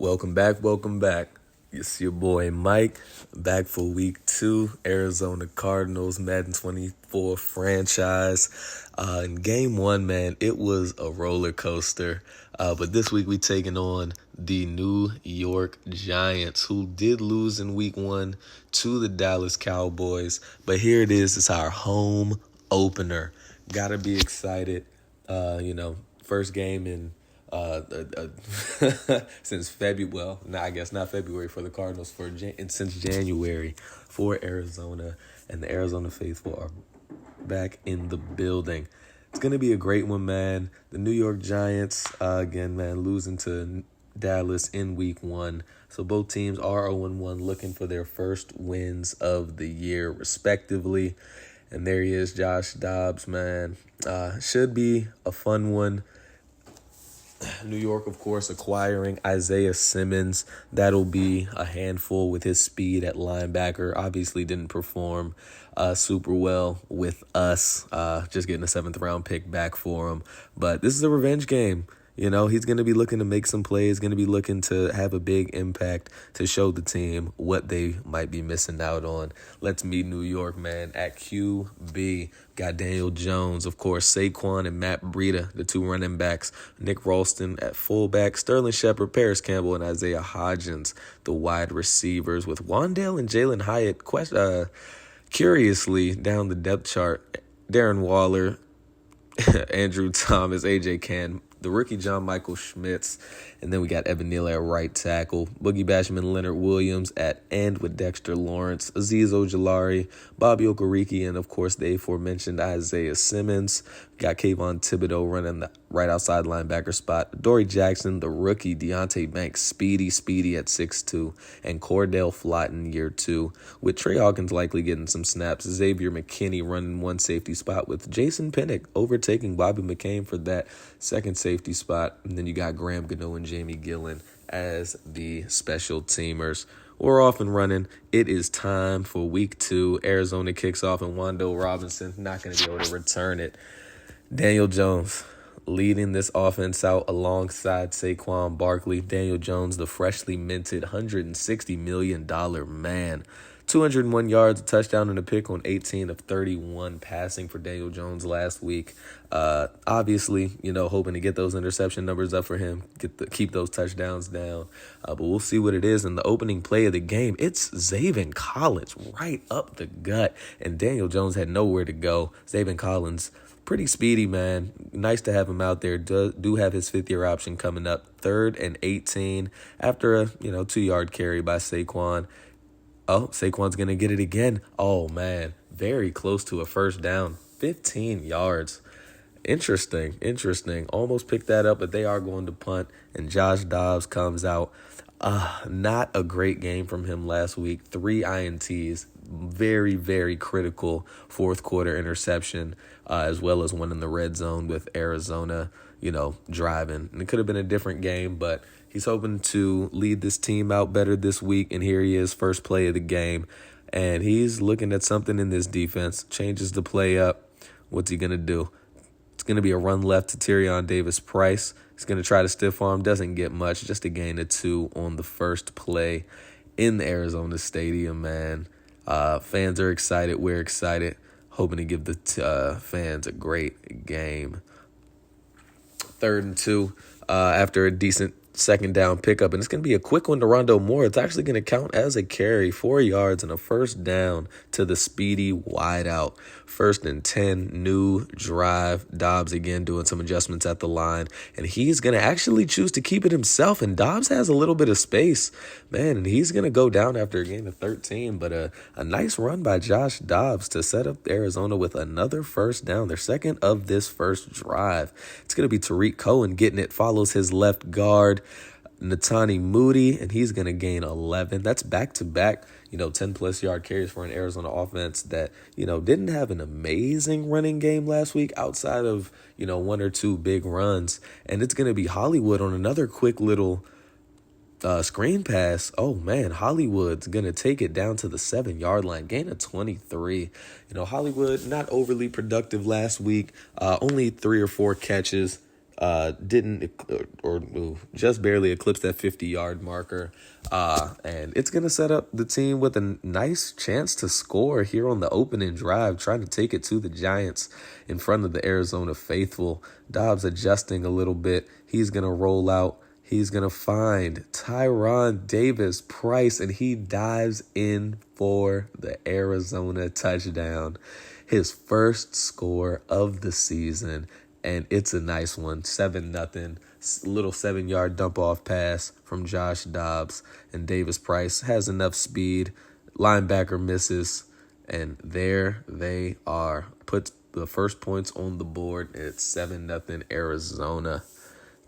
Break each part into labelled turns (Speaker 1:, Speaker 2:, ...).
Speaker 1: Welcome back, welcome back. It's your boy Mike, back for week 2, Arizona Cardinals, Madden 24 franchise. In game 1, man, it was a roller coaster. But this week we taking on the New York Giants, who did lose in week 1 to the Dallas Cowboys. But here it is, it's our home opener. Gotta be excited. First game in since February. Well, I guess not February for the Cardinals, since January for Arizona, and the Arizona faithful are back in the building. It's gonna be a great one, man. The New York Giants, again, man, losing to Dallas in week 1. So both teams are 0-1, looking for their first wins of the year, respectively. And there he is, Josh Dobbs, man. Should be a fun one. New York, of course, acquiring Isaiah Simmons. That'll be a handful with his speed at linebacker. Obviously didn't perform super well with us. Just getting a 7th-round pick back for him. But this is a revenge game. You know, he's going to be looking to make some plays, going to be looking to have a big impact to show the team what they might be missing out on. Let's meet New York, man. At QB, got Daniel Jones, of course, Saquon and Matt Breida, the 2 running backs. Nick Ralston at fullback, Sterling Shepard, Paris Campbell, and Isaiah Hodgins, the wide receivers, with Wandale and Jalen Hyatt, curiously, down the depth chart. Darren Waller, Andrew Thomas, A.J. Cann, the rookie John Michael Schmitz, and then we got Evan Neal at right tackle, Boogie Basham, Leonard Williams at end with Dexter Lawrence, Azeez Ojulari, Bobby Okereke, and of course the aforementioned Isaiah Simmons. We got Kayvon Thibodeau running the right outside linebacker spot, Dory Jackson, the rookie Deonte Banks, speedy at 6'2", and Cordell Flotton year 2, with Trey Hawkins likely getting some snaps. Xavier McKinney running one safety spot with Jason Pinnock overtaking Bobby McCain for that second safety spot. And then you got Graham Gano and Jamie Gillen as the special teamers. We're off and running. It is time for week 2. Arizona kicks off, and Wando Robinson not going to be able to return it. Daniel Jones leading this offense out alongside Saquon Barkley. Daniel Jones, the freshly minted $160 million man. 201 yards, a touchdown, and a pick on 18 of 31 passing for Daniel Jones last week. Obviously, hoping to get those interception numbers up for him, keep those touchdowns down. But we'll see what it is. In the opening play of the game, it's Zaven Collins right up the gut, and Daniel Jones had nowhere to go. Zaven Collins, pretty speedy, man. Nice to have him out there. Do have his 5th-year option coming up. 3rd and 18 after a 2-yard carry by Saquon. Oh, Saquon's going to get it again. Oh, man. Very close to a first down. 15 yards. Interesting. Almost picked that up, but they are going to punt. And Josh Dobbs comes out. Not a great game from him last week. 3 INTs. Very, very critical 4th-quarter interception, as well as one in the red zone with Arizona, driving. And it could have been a different game, but he's hoping to lead this team out better this week, and here he is, first play of the game. And he's looking at something in this defense, changes the play up. What's he going to do? It's going to be a run left to Tyrion Davis-Price. He's going to try to stiff arm, doesn't get much, just a gain of 2 on the first play in the Arizona Stadium, man. Fans are excited, we're excited, hoping to give the fans a great game. 3rd and 2 after a decent 2nd down pickup, and it's going to be a quick one to Rondo Moore. It's actually going to count as a carry, 4 yards and a first down to the speedy wideout. 1st and 10, new drive. Dobbs again doing some adjustments at the line, and he's going to actually choose to keep it himself, and Dobbs has a little bit of space, man, and he's going to go down after a gain of 13, but a nice run by Josh Dobbs to set up Arizona with another first down, their 2nd of this first drive. It's going to be Tariq Cohen getting it, follows his left guard, Netani Moody, and he's going to gain 11. That's back-to-back, 10-plus yard carries for an Arizona offense that, didn't have an amazing running game last week outside of, 1 or 2 big runs. And it's going to be Hollywood on another quick little screen pass. Oh, man, Hollywood's going to take it down to the 7-yard line, gain of 23. Hollywood, not overly productive last week, only 3 or 4 catches. didn't or just barely eclipsed that 50-yard marker. And it's going to set up the team with a nice chance to score here on the opening drive, trying to take it to the Giants in front of the Arizona faithful. Dobbs adjusting a little bit. He's going to roll out. He's going to find Tyron Davis Price, and he dives in for the Arizona touchdown. His first score of the season, and it's a nice one. 7-0. Little 7-yard dump-off pass from Josh Dobbs, and Davis Price has enough speed. Linebacker misses, and there they are. Puts the first points on the board, and it's 7-0 Arizona.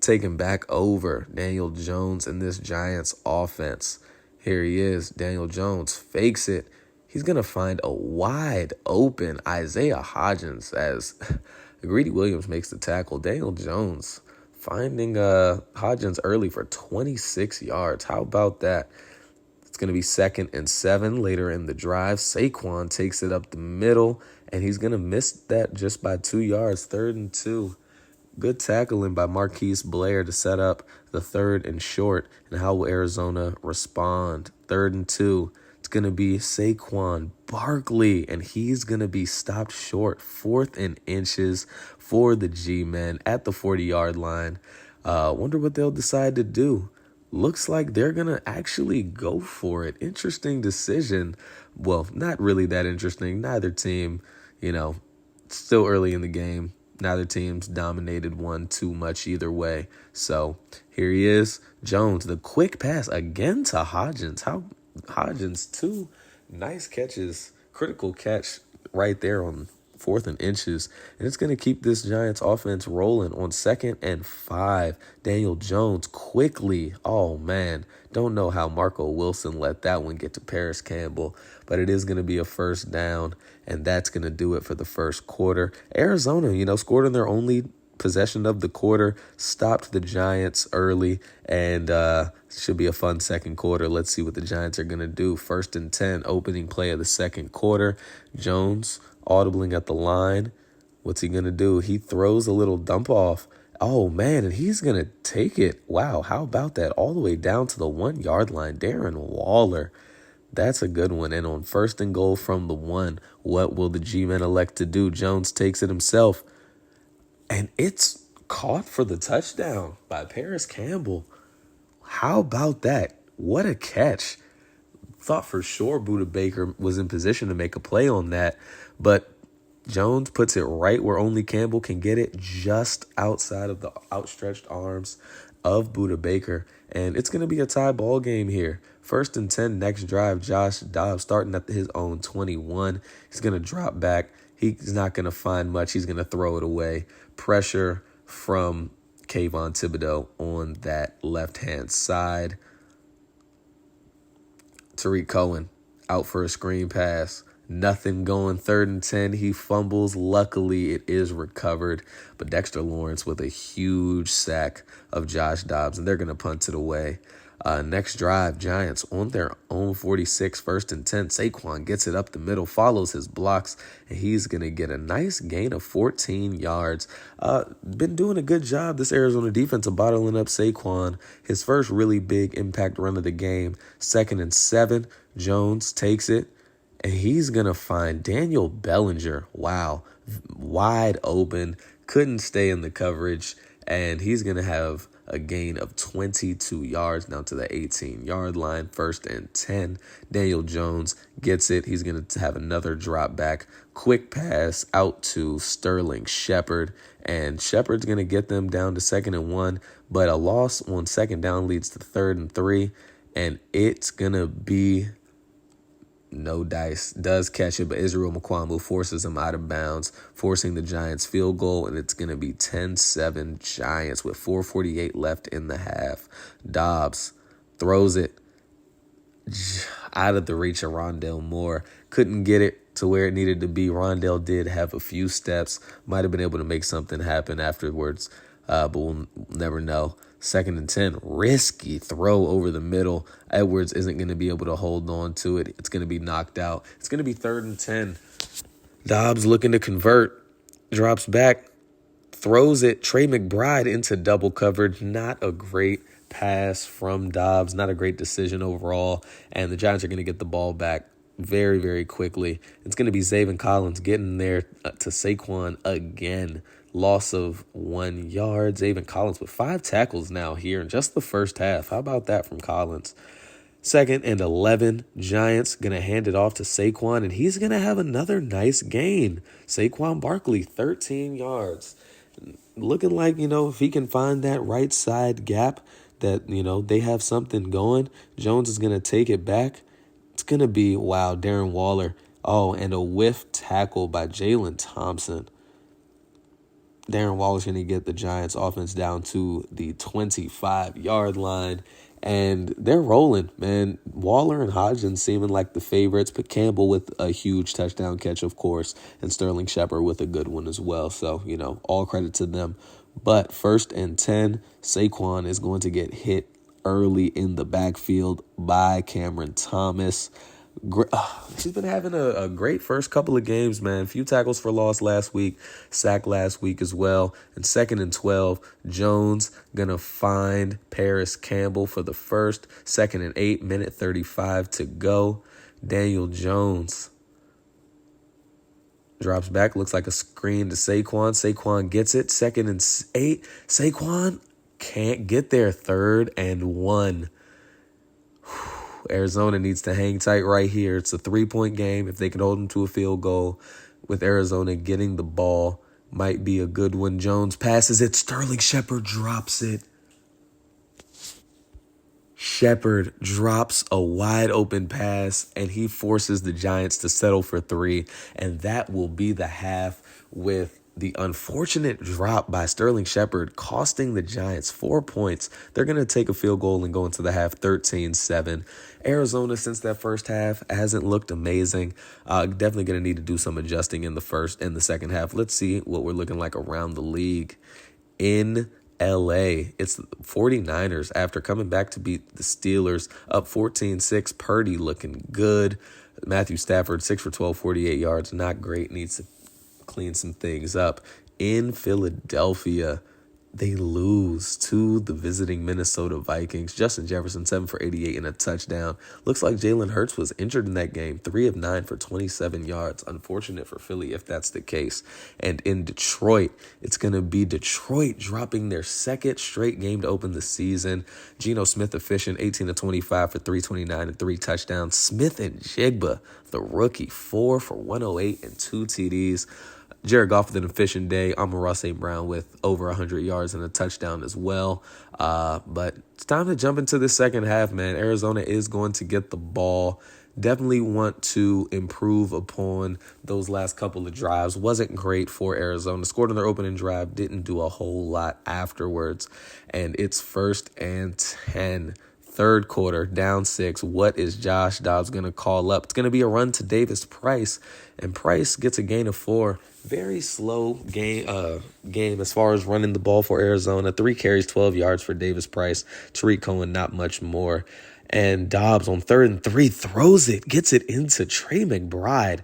Speaker 1: Taking back over Daniel Jones and this Giants offense. Here he is. Daniel Jones fakes it. He's going to find a wide open Isaiah Hodgins as Greedy Williams makes the tackle. Daniel Jones finding Hodgins early for 26 yards. How about that? It's going to be 2nd and 7 later in the drive. Saquon takes it up the middle, and he's going to miss that just by 2 yards. 3rd and 2. Good tackling by Marquise Blair to set up the 3rd and short. And how will Arizona respond? 3rd and 2. It's going to be Saquon Barkley, and he's going to be stopped short. 4th and inches for the G-men at the 40-yard line. Wonder what they'll decide to do. Looks like they're going to actually go for it. Interesting decision. Well, not really that interesting. Neither team, still early in the game. Neither team's dominated one too much either way. So here he is, Jones, the quick pass again to Hodgins. Hodgins, 2 nice catches, critical catch right there on 4th and inches. And it's going to keep this Giants offense rolling on 2nd and 5. Daniel Jones quickly. Oh, man. Don't know how Marco Wilson let that one get to Paris Campbell. But it is going to be a first down. And that's going to do it for the first quarter. Arizona, scored in their only possession of the quarter, stopped the Giants early, and should be a fun second quarter. Let's see what the Giants are going to do. 1st and 10, opening play of the second quarter. Jones audibling at the line. What's he going to do? He throws a little dump off. Oh, man, and he's going to take it. Wow, how about that? All the way down to the 1-yard line. Darren Waller. That's a good one. And on 1st and goal from the 1, what will the G-men elect to do? Jones takes it himself. And it's caught for the touchdown by Paris Campbell. How about that? What a catch. Thought for sure Budda Baker was in position to make a play on that. But Jones puts it right where only Campbell can get it, just outside of the outstretched arms of Budda Baker. And it's going to be a tie ball game here. 1st and 10, next drive, Josh Dobbs starting at his own 21. He's going to drop back. He's not going to find much. He's going to throw it away. Pressure from Kayvon Thibodeau on that left-hand side. Tariq Cohen out for a screen pass. Nothing going. 3rd and 10. He fumbles. Luckily, it is recovered. But Dexter Lawrence with a huge sack of Josh Dobbs, and they're going to punt it away. Next drive, Giants on their own 46, 1st and 10. Saquon gets it up the middle, follows his blocks, and he's going to get a nice gain of 14 yards. Been doing a good job, this Arizona defense, of bottling up Saquon. His first really big impact run of the game. 2nd and 7, Jones takes it, and he's going to find Daniel Bellinger. Wow, wide open, couldn't stay in the coverage, and he's going to have a gain of 22 yards down to the 18-yard line. 1st and 10. Daniel Jones gets it. He's going to have another drop back. Quick pass out to Sterling Shepard. And Shepard's going to get them down to 2nd and 1. But a loss on 2nd down leads to 3rd and 3. And it's going to be no dice. Does catch it, but Israel Mukuamu forces him out of bounds, forcing the Giants field goal, and it's going to be 10-7 Giants with 4:48 left in the half. Dobbs throws it out of the reach of Rondale Moore. Couldn't get it to where it needed to be. Rondale did have a few steps. Might have been able to make something happen afterwards, but we'll never know. 2nd and 10, risky throw over the middle. Edwards isn't going to be able to hold on to it. It's going to be knocked out. It's going to be 3rd and 10. Dobbs looking to convert, drops back, throws it. Trey McBride into double coverage. Not a great pass from Dobbs. Not a great decision overall. And the Giants are going to get the ball back very, very quickly. It's going to be Zaven Collins getting there to Saquon again. Loss of 1 yard. Zaven Collins with 5 tackles now here in just the first half. How about that from Collins? 2nd and 11. Giants going to hand it off to Saquon, and he's going to have another nice gain. Saquon Barkley, 13 yards. Looking like, if he can find that right side gap that, they have something going. Jones is going to take it back. It's going to be, wow, Darren Waller. Oh, and a whiff tackle by Jalen Thompson. Darren Waller's going to get the Giants offense down to the 25-yard line. And they're rolling, man. Waller and Hodgins seeming like the favorites, but Campbell with a huge touchdown catch, of course, and Sterling Shepard with a good one as well. So, all credit to them. But 1st and 10, Saquon is going to get hit early in the backfield by Cameron Thomas. He's been having a great first couple of games, man. Few tackles for loss last week, sack last week as well. And 2nd and 12, Jones gonna find Paris Campbell for the first. 2nd and 8, minute 35 to go. Daniel Jones drops back, looks like a screen to Saquon. Saquon gets it. 2nd and 8, Saquon can't get there. 3rd and 1. Arizona needs to hang tight right here. It's a 3-point game. If they can hold them to a field goal with Arizona getting the ball, might be a good one. Jones passes it. Sterling Shepard drops it. Shepard drops a wide open pass, and he forces the Giants to settle for 3. And that will be the half, with the unfortunate drop by Sterling Shepard costing the Giants 4 points. They're going to take a field goal and go into the half 13-7. Arizona, since that first half, hasn't looked amazing. Definitely going to need to do some adjusting in the first and the second half. Let's see what we're looking like around the league. In LA, it's the 49ers after coming back to beat the Steelers up 14-6. Purdy looking good. Matthew Stafford, 6 for 12, 48 yards. Not great. Needs to clean some things up. In Philadelphia, they lose to the visiting Minnesota Vikings. Justin Jefferson, 7 for 88 and a touchdown. Looks like Jalen Hurts was injured in that game. 3 of 9 for 27 yards. Unfortunate for Philly if that's the case. And in Detroit, it's going to be Detroit dropping their 2nd straight game to open the season. Geno Smith efficient, 18 of 25 for 329 and 3 touchdowns. Smith and Jigba, the rookie, 4 for 108 and 2 TDs. Jared Goff with an efficient day. Amon-Ra St. Brown with over 100 yards and a touchdown as well. But it's time to jump into the second half, man. Arizona is going to get the ball. Definitely want to improve upon those last couple of drives. Wasn't great for Arizona. Scored on their opening drive. Didn't do a whole lot afterwards. And it's 1st and 10. 3rd quarter, down 6. What is Josh Dobbs going to call up? It's going to be a run to Davis Price, and Price gets a gain of 4. Very slow game as far as running the ball for Arizona. 3 carries, 12 yards for Davis Price. Tariq Cohen, not much more. And Dobbs on 3rd and 3 throws it, gets it into Trey McBride.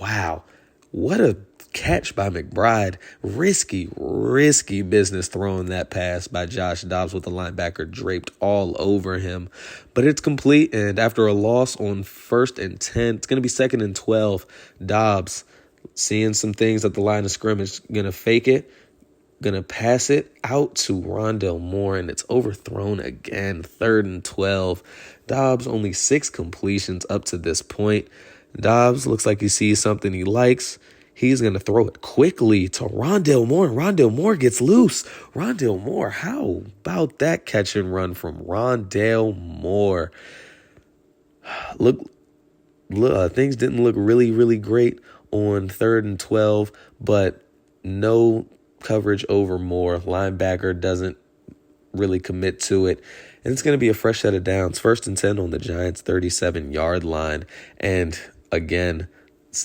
Speaker 1: Wow, what a catch by McBride. Risky business throwing that pass by Josh Dobbs with the linebacker draped all over him. But it's complete, and after a loss on 1st and 10, it's going to be 2nd and 12. Dobbs seeing some things at the line of scrimmage, going to fake it, going to pass it out to Rondale Moore, and it's overthrown again. 3rd and 12. Dobbs only 6 completions up to this point. Dobbs looks like he sees something he likes. He's going to throw it quickly to Rondale Moore. Rondale Moore gets loose. Rondale Moore, how about that catch and run from Rondale Moore? Look, things didn't look really great on 3rd and 12, but no coverage over Moore. Linebacker doesn't really commit to it. And it's going to be a fresh set of downs. 1st and 10 on the Giants' 37-yard line. And again,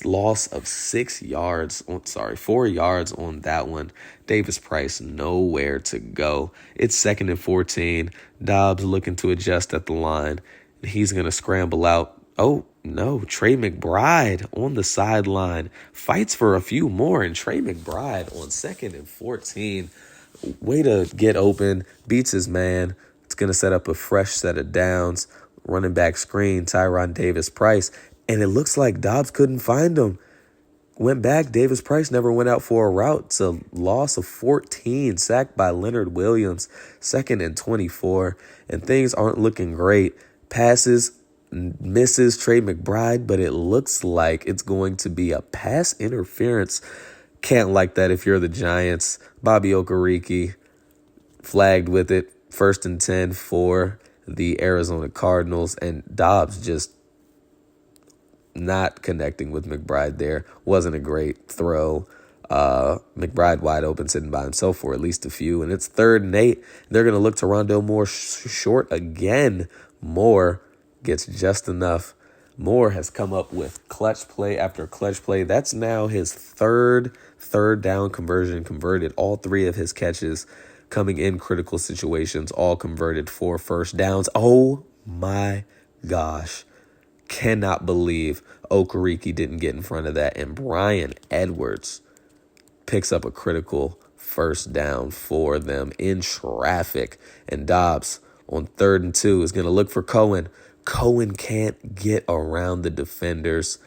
Speaker 1: loss of 4 yards on that one. Davis Price nowhere to go. It's 2nd and 14. Dobbs looking to adjust at the line. He's going to scramble out. Oh, no. Trey McBride on the sideline fights for a few more. And Trey McBride on 2nd and 14. Way to get open. Beats his man. It's going to set up a fresh set of downs. Running back screen, Tyron Davis-Price. And it looks like Dobbs couldn't find him. Went back. Davis-Price never went out for a route. It's a loss of 14. Sacked by Leonard Williams. 2nd and 24. And things aren't looking great. Passes, misses Trey McBride, but it looks like it's going to be a pass interference. Can't like that if you're the Giants. Bobby Okereke flagged with it. 1st and 10 for the Arizona Cardinals. And Dobbs just not connecting with McBride there. Wasn't a great throw. McBride wide open, sitting by himself for at least a few. And it's 3rd and 8. They're going to look to Rondale Moore short again. Moore gets just enough. Moore has come up with clutch play after clutch play. That's now his third down conversion, converted all 3 of his catches coming in critical situations, all converted for first downs. Oh my gosh. Cannot believe Okereke didn't get in front of that. And Brian Edwards picks up a critical first down for them in traffic. And Dobbs on 3rd and 2 is going to look for Cohen. Cohen can't get around the defenders.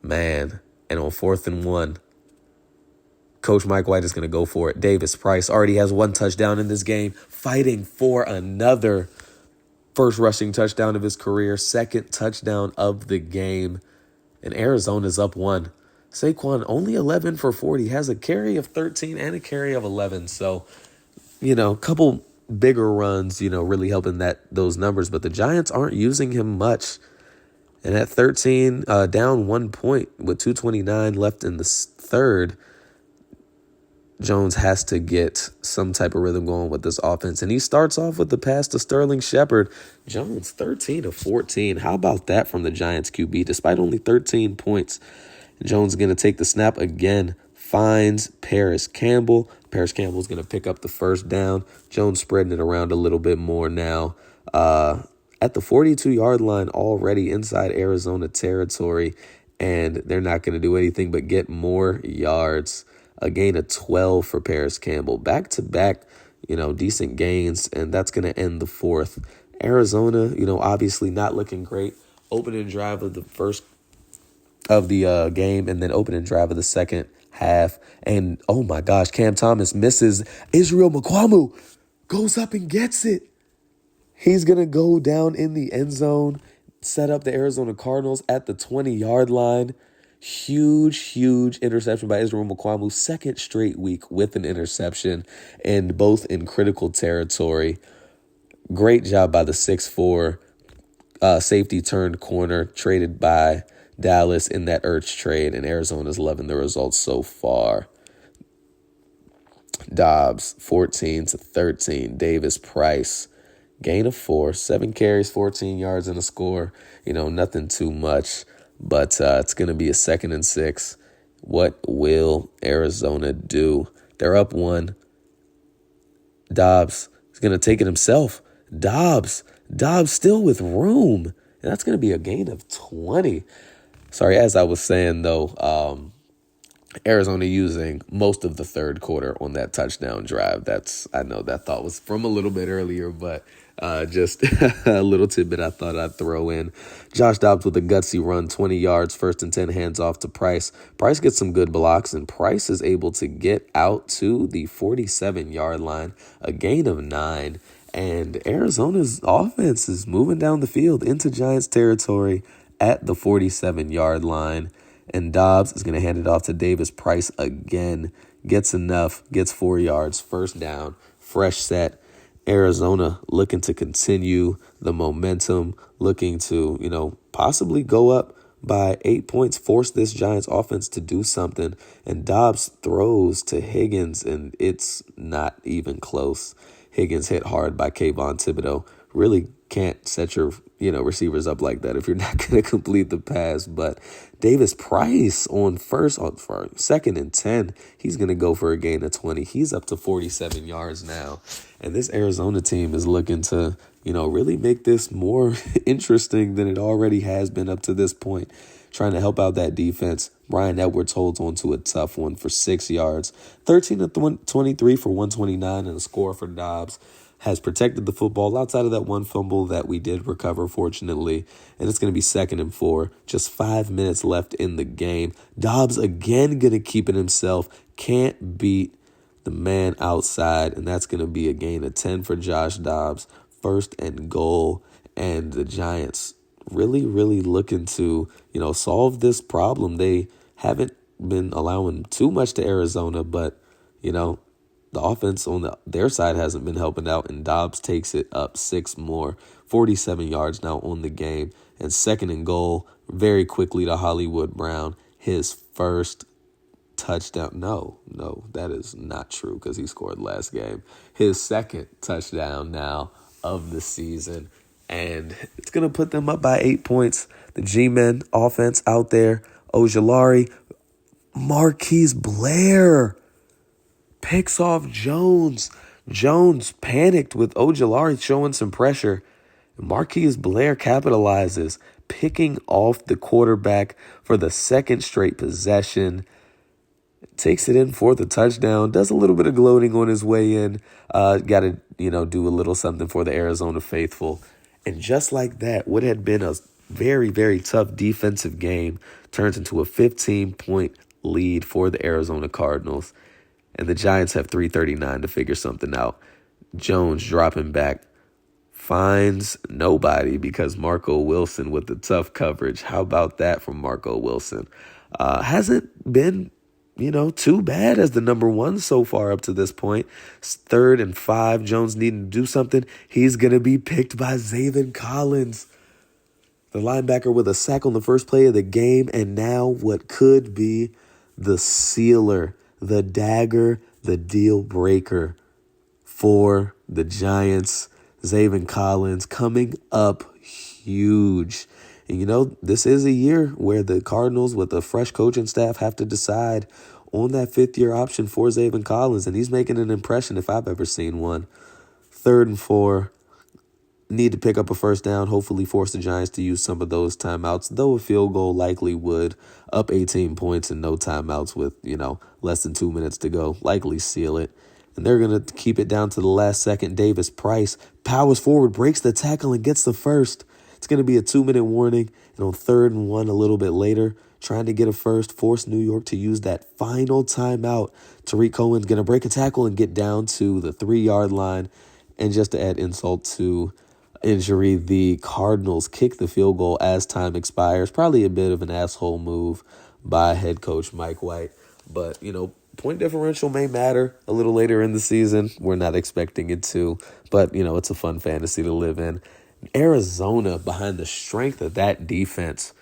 Speaker 1: Man. And on 4th and 1, Coach Mike White is going to go for it. Davis-Price already has 1 touchdown in this game, fighting for another first rushing touchdown of his career, 2nd touchdown of the game. And Arizona's up 1. Saquon only 11 for 40, has a carry of 13 and a carry of 11. So, a couple bigger runs, really helping those numbers. But the Giants aren't using him much. And at 13, down 1 point with 2:29 left in the 3rd, Jones has to get some type of rhythm going with this offense. And he starts off with the pass to Sterling Shepard. Jones, 13 of 14. How about that from the Giants QB? Despite only 13 points, Jones is going to take the snap again, finds Paris Campbell. Paris Campbell is going to pick up the first down. Jones spreading it around a little bit more now. At the 42-yard line already inside Arizona territory, and they're not going to do anything but get more yards. A gain of 12 for Paris Campbell. Back-to-back, decent gains, and that's going to end the 4th. Arizona, obviously not looking great. Opening drive of the first of the game, and then opening drive of the second half. And, oh, my gosh, Cam Thomas misses. Israel McQuamu goes up and gets it. He's going to go down in the end zone, set up the Arizona Cardinals at the 20-yard line. Huge interception by Israel McQuamu. 2nd straight week with an interception, and both in critical territory. Great job by the 6'4" safety turned corner, traded by Dallas in that Ertz trade, and Arizona's loving the results so far. Dobbs, 14-13. Davis-Price, gain of 4, 7 carries, 14 yards, and a score. Nothing too much. But it's going to be a 2nd and 6. What will Arizona do? They're up 1. Dobbs is going to take it himself. Dobbs still with room. And that's going to be a gain of 20. Sorry, as I was saying, though, Arizona using most of the 3rd quarter on that touchdown drive. I know that thought was from a little bit earlier, but just a little tidbit I thought I'd throw in. Josh Dobbs with a gutsy run, 20 yards, 1st and 10, hands off to Price. Price gets some good blocks, and Price is able to get out to the 47-yard line, a gain of 9. And Arizona's offense is moving down the field into Giants territory at the 47-yard line. And Dobbs is going to hand it off to Davis-Price again. Gets enough, gets 4 yards, first down, fresh set. Arizona looking to continue the momentum, looking to, possibly go up by 8 points, force this Giants offense to do something. And Dobbs throws to Higgins, and it's not even close. Higgins hit hard by Kayvon Thibodeau. really can't set your, receivers up like that if you're not going to complete the pass. But Davis Price for 2nd and 10, he's going to go for a gain of 20. He's up to 47 yards now. And this Arizona team is looking to, really make this more interesting than it already has been up to this point, trying to help out that defense. Brian Edwards holds on to a tough one for 6 yards, 13 to 23 for 129 and a score for Dobbs. Has protected the football outside of that one fumble that we did recover, fortunately. And it's going to be 2nd and 4. Just 5 minutes left in the game. Dobbs again going to keep it himself. Can't beat the man outside. And that's going to be a gain of 10 for Josh Dobbs. 1st and goal. And the Giants really, really looking to, solve this problem. They haven't been allowing too much to Arizona, but, the offense on their side hasn't been helping out, and Dobbs takes it up 6 more, 47 yards now on the game, and 2nd and goal very quickly to Hollywood Brown, his first touchdown. No, that is not true because he scored last game. His 2nd touchdown now of the season, and it's going to put them up by 8 points. The G-Men offense out there, Ojulari, Marquise Blair picks off Jones. Jones panicked with Ojulari showing some pressure. Marquise Blair capitalizes, picking off the quarterback for the 2nd straight possession. Takes it in for the touchdown. Does a little bit of gloating on his way in. Got to, do a little something for the Arizona faithful. And just like that, what had been a very, very tough defensive game turns into a 15-point lead for the Arizona Cardinals. And the Giants have 3:39 to figure something out. Jones dropping back. Finds nobody because Marco Wilson with the tough coverage. How about that from Marco Wilson? Hasn't been, too bad as the number 1 so far up to this point. 3rd and 5. Jones needing to do something. He's going to be picked by Zaven Collins, the linebacker, with a sack on the first play of the game. And now what could be the sealer, the dagger, the deal breaker for the Giants. Zaven Collins coming up huge. And, this is a year where the Cardinals with a fresh coaching staff have to decide on that 5th-year option for Zaven Collins. And he's making an impression if I've ever seen one. 3rd and 4. Need to pick up a first down, hopefully force the Giants to use some of those timeouts, though a field goal likely would. Up 18 points and no timeouts with, less than 2 minutes to go. Likely seal it. And they're going to keep it down to the last second. Davis Price powers forward, breaks the tackle, and gets the first. It's going to be a 2-minute warning. And on 3rd and 1 a little bit later, trying to get a first, force New York to use that final timeout. Tariq Cohen's going to break a tackle and get down to the 3-yard line. And just to add insult to injury, the Cardinals kick the field goal as time expires. Probably a bit of an asshole move by head coach Mike White. But, point differential may matter a little later in the season. We're not expecting it to. But, it's a fun fantasy to live in. Arizona, behind the strength of that defense,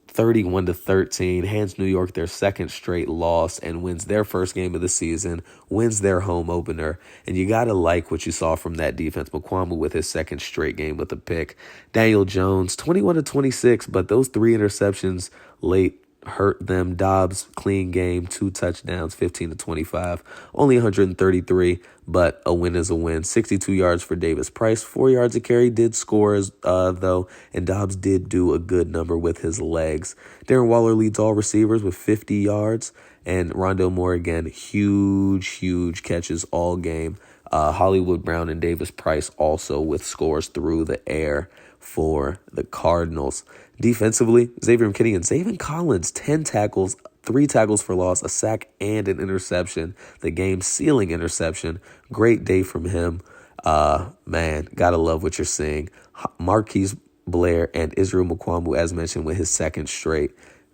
Speaker 1: 31-13, hands New York their 2nd straight loss and wins their first game of the season, wins their home opener. And you got to like what you saw from that defense. Mukuamu with his 2nd straight game with a pick. Daniel Jones, 21-26, but those 3 interceptions late hurt them. Dobbs, clean game, 2 touchdowns, 15-25, only 133, but a win is a win. 62 yards for Davis Price, 4 yards a carry, did score though, and Dobbs did do a good number with his legs. Darren Waller leads all receivers with 50 yards, and Rondale Moore again, huge catches all game. Hollywood Brown and Davis Price also with scores through the air for the Cardinals. Defensively, Xavier McKinney and Zaven Collins, 10 tackles, 3 tackles for loss, a sack, and an interception. The game-sealing interception. Great day from him. Man, gotta love what you're seeing. Marquise Blair and Israel Mukuamu, as mentioned, with his 2nd straight.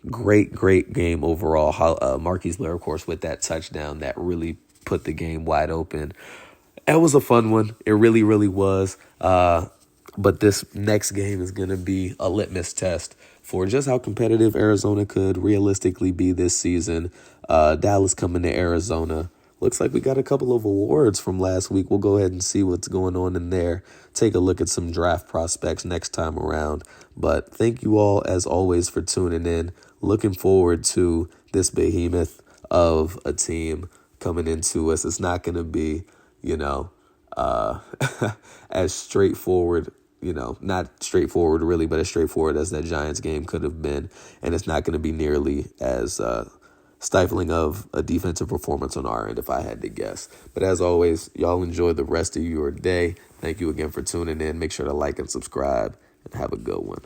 Speaker 1: Great game overall. Marquise Blair, of course, with that touchdown that really put the game wide open. It was a fun one. It really, really was. But this next game is going to be a litmus test for just how competitive Arizona could realistically be this season. Dallas coming to Arizona looks like we got a couple of awards from last week. We'll go ahead and see what's going on in there. Take a look at some draft prospects next time around. But thank you all, as always, for tuning in. Looking forward to this behemoth of a team coming into us. It's not going to be, as straightforward, not straightforward really, but as straightforward as that Giants game could have been. And it's not going to be nearly as stifling of a defensive performance on our end, if I had to guess. But as always, y'all enjoy the rest of your day. Thank you again for tuning in. Make sure to like and subscribe, and have a good one.